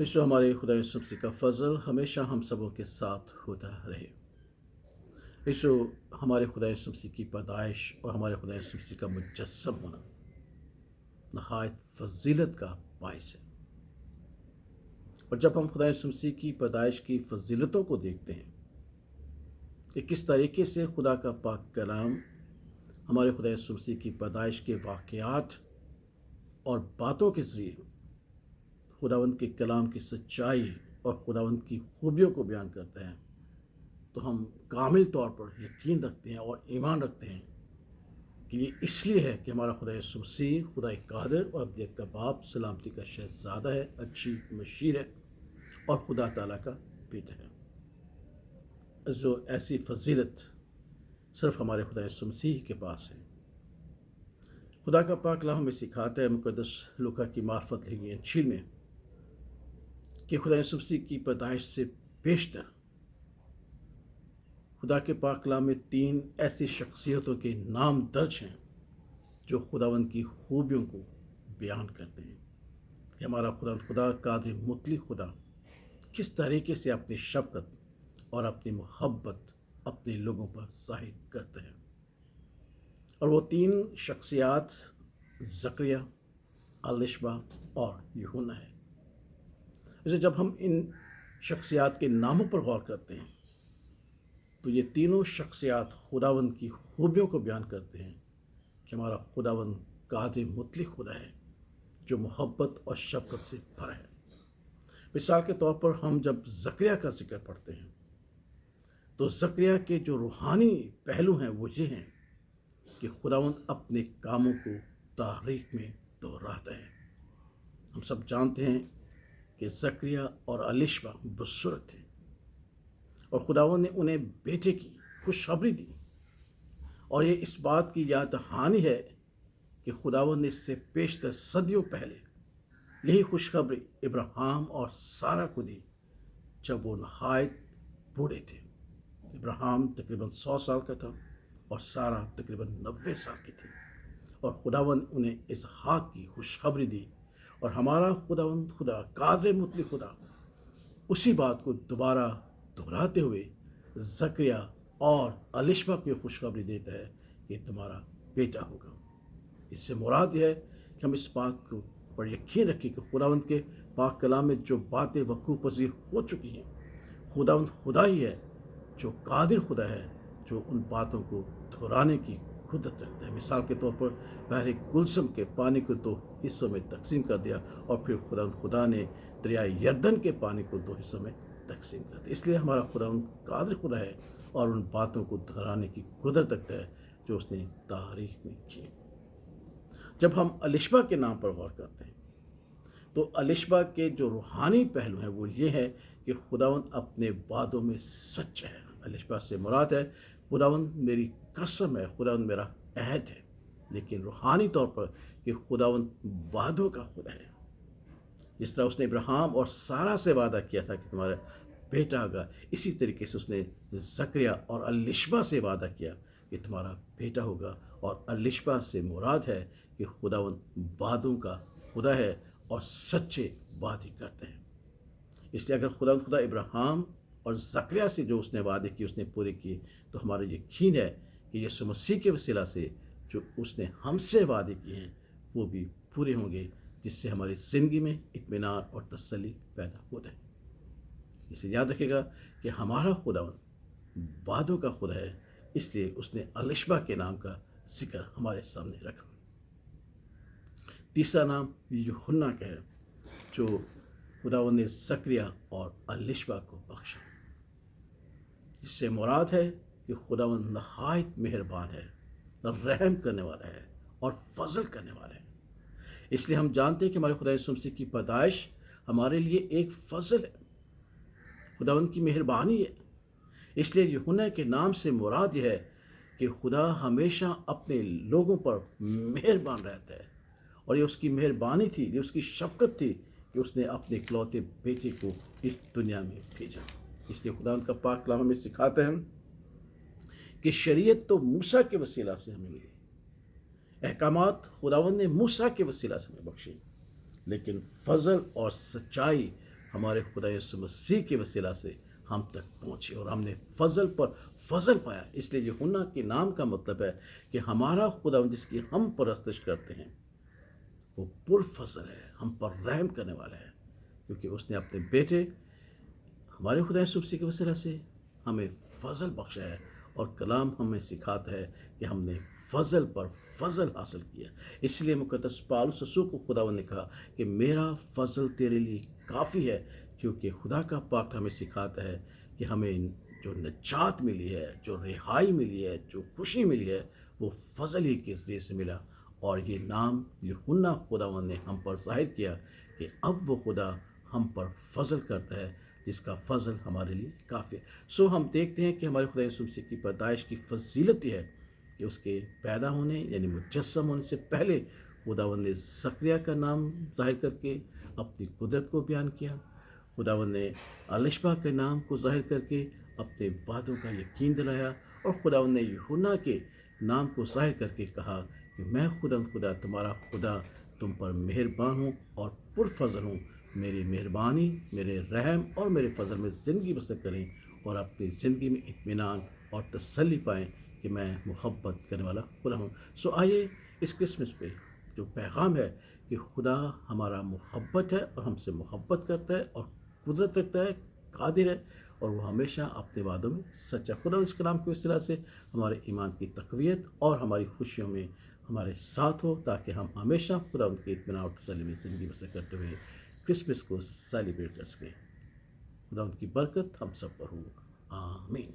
ईश्वर हमारे खुदा यीशु मसीह का फजल हमेशा हम सबों के साथ होता रहे। ईश्वर हमारे खुदा यीशु मसीह की पैदाइश और हमारे खुदा यीशु मसीह का मुजस्सम होना नहायत फजीलत का बायस है। और जब हम खुदा यीशु मसीह की पैदाइश की फजीलतों को देखते हैं कि किस तरीके से खुदा का पाक कलाम हमारे खुदा यीशु मसीह की पैदाइश के वाक़यात और बातों के ज़रिए खुदावंद के कलाम की सच्चाई और खुदावंद की खूबियों को बयान करते हैं, तो हम कामिल तौर पर यकीन रखते हैं और ईमान रखते हैं कि ये इसलिए है कि हमारा खुदा यीशु मसीह खुदा कादिर और अब्दियत का बाप, सलामती का शहज़ादा है, अच्छी मशीर है और खुदा ताला का बेटा है। जो ऐसी फजीलत सिर्फ हमारे खुदा यीशु मसीह के पास है। खुदा का पाक कलाम हमें सिखाता है मुक़द्दस लूका की मार्फत लिखी इंजील में कि खुदा यीशु मसीह की पैदाइश से पेशतर खुदा के पाक कलाम में 3 ऐसी शख्सियतों के नाम दर्ज हैं जो खुदावंद की खूबियों को बयान करते हैं कि हमारा खुदा कादिर मुतलक खुदा किस तरीके से अपनी शफ़क़त और अपनी मोहब्बत अपने लोगों पर ज़ाहिर करते हैं। और वो 3 शख्सियात ज़करिया, अलिशबा और यूहन्ना है। वैसे जब हम इन शख्सियात के नामों पर गौर करते हैं तो ये तीनों शख्सियात खुदावंद की खूबियों को बयान करते हैं कि हमारा खुदावंद कादिर मुतलक खुदा है जो मोहब्बत और शफ़क़त से भरा है। मिसाल के तौर पर हम जब ज़करिया का जिक्र पढ़ते हैं तो ज़करिया के जो रूहानी पहलू हैं वो ये हैं कि खुदावंद अपने कामों को तारीख में दोहराता है। हम सब जानते हैं कि ज़करिया और अलिशबा बुज़ुर्ग थे और खुदावंद ने उन्हें बेटे की खुशखबरी दी, और ये इस बात की याद दहानी है कि खुदावंद ने इससे पेशतर सदियों पहले यही खुशखबरी इब्राहिम और सारा को दी जब वो नहायत बूढ़े थे। इब्राहिम तकरीबन 100 साल का था और सारा तकरीबन 90 साल की थी, और खुदावंद उन्हें इसहाक की खुशखबरी दी। और हमारा खुदावंद खुदा कादिर मुतलक खुदा उसी बात को दोबारा दोहराते हुए ज़करिया और अलिशबा को खुशखबरी देता है कि तुम्हारा बेटा होगा। इससे मुराद यह है कि हम इस बात को पर यकीन रखें कि खुदावंद के पाक कलाम में जो बातें वक़ूफ़ पज़ीर हो चुकी हैं, खुदावंद खुदा ही है जो कादिर खुदा है, जो उन बातों को दोहराने की कुदरत रखता है। मिसाल के तौर पर पहले गुलशन के पानी को 2 हिस्सों में तकसीम कर दिया और फिर खुदा ने दरिया यरदन के पानी को 2 हिस्सों में तकसीम कर दिया। इसलिए हमारा खुदावंद कादिर खुदा है और उन बातों को दोहराने की कुदरत रखता है जो उसने तारीख में की। जब हम अलिशबा के नाम पर गौर करते हैं तो अलिशबा के जो रूहानी पहलू हैं वो ये है कि खुदावंद अपने वादों में सच है। अलिशबा से मुराद है खुदावंद मेरी कसम है, खुदावंद मेरा अहद है। लेकिन रूहानी तौर पर कि खुदावंद वादों का खुदा है। जिस तरह उसने इब्राहिम और सारा से वादा किया था कि तुम्हारा बेटा होगा, इसी तरीके से उसने ज़करिया और अलिशबा से वादा किया कि तुम्हारा बेटा होगा। और अलिशबा से मुराद है कि खुदावंद वादों का खुदा है और सच्चे वादे करते हैं। इसलिए अगर खुदा इब्राहिम और ज़करिया से जो उसने वादे किए उसने पूरे किए, तो हमारा यकीन है कि यीशु मसीह के वसीला से जो उसने हमसे वादे किए हैं वो भी पूरे होंगे, जिससे हमारी ज़िंदगी में इत्मीनान और तसल्ली पैदा होता है। इसे याद रखिएगा कि हमारा खुदावंद वादों का खुदा है, इसलिए उसने अलिशबा के नाम का जिक्र हमारे सामने रखा। तीसरा नाम यूहन्ना का है जो खुदावंद ने ज़करिया और अलिशबा को बख्शा। इससे मुराद है कि खुदावंद नहायत मेहरबान है, रहम करने वाला है और फजल करने वाला है। इसलिए हम जानते हैं कि हमारे खुदा यीशु मसीह की पैदाइश हमारे लिए एक फजल है, खुदावंद की मेहरबानी है। इसलिए यूहन्ना के नाम से मुराद यह है कि खुदा हमेशा अपने लोगों पर मेहरबान रहता है, और ये उसकी मेहरबानी थी, ये उसकी शफ़क़त थी कि उसने अपने इकलौते बेटे को इस दुनिया में भेजा। इसलिए खुदावंद का पाक कलाम हमें सिखाते हैं कि शरीयत तो मूसा के वसीला से हमें मिली, अहकामात खुदावंद ने मूसा के वसीला से हमें बख्शे, लेकिन फजल और सच्चाई ہمارے خدا یسوع مسیح کے وسیلہ سے ہم تک پہنچے اور ہم نے فضل پر فضل پایا۔ اس لیے یوحنا کے نام کا مطلب ہے کہ ہمارا خدا جس کی ہم پرستش کرتے ہیں وہ پر فضل ہے، ہم پر رحم کرنے والا ہے، کیونکہ اس نے اپنے بیٹے ہمارے خدا یسوع مسیح کے وسیلہ سے ہمیں فضل بخشا ہے، اور کلام ہمیں سکھاتا ہے کہ ہم نے فضل پر فضل حاصل کیا۔ اس لیے مقدس پالوس رسول کو خداوند نے کہا کہ میرا فضل تیرے لیے کافی ہے، کیونکہ خدا کا پاک ہمیں سکھاتا ہے کہ ہمیں جو نجات ملی ہے، جو رہائی ملی ہے، جو خوشی ملی ہے، وہ فضل ہی کے ذریعے سے ملا۔ اور یہ نام یوحنا خداوند نے ہم پر ظاہر کیا کہ اب وہ خدا ہم پر فضل کرتا ہے، جس کا فضل ہمارے لیے کافی ہے۔ سو ہم دیکھتے ہیں کہ ہمارے خدا یسوع مسیح کی پیدائش کی فضیلت یہ ہے کہ اس کے پیدا ہونے یعنی مجسم ہونے سے پہلے خداوند نے زکریا کا نام ظاہر کر کے اپنی قدرت کو بیان کیا۔ خداوند نے الشبا کے نام کو ظاہر کر کے اپنے وعدوں کا یقین دلایا، اور خداوند نے یوحنا کے نام کو ظاہر کر کے کہا کہ میں خدا تمہارا خدا تم پر مہربان ہوں اور پرفضل ہوں، میری مہربانی، میرے رحم اور میرے فضل میں زندگی بسر کریں اور اپنی زندگی میں اطمینان اور تسلی پائیں کہ میں محبت کرنے والا خدا ہوں۔ سو آئیے اس کرسمس پہ جو پیغام ہے کہ خدا ہمارا محبت ہے اور ہم سے محبت کرتا ہے اور قدرت رکھتا ہے، قادر ہے، اور وہ ہمیشہ اپنے وعدوں میں سچا۔ خدا اس کلام کے وسیلہ سے ہمارے ایمان کی تقویت اور ہماری خوشیوں میں ہمارے ساتھ ہو، تاکہ ہم ہمیشہ خدا ان کے اطمینان اور تسلی میں زندگی بسر کرتے ہوئے کرسمس کو سیلیبریٹ کر سکیں۔ خدا ان کی برکت ہم سب پر ہو، آمین۔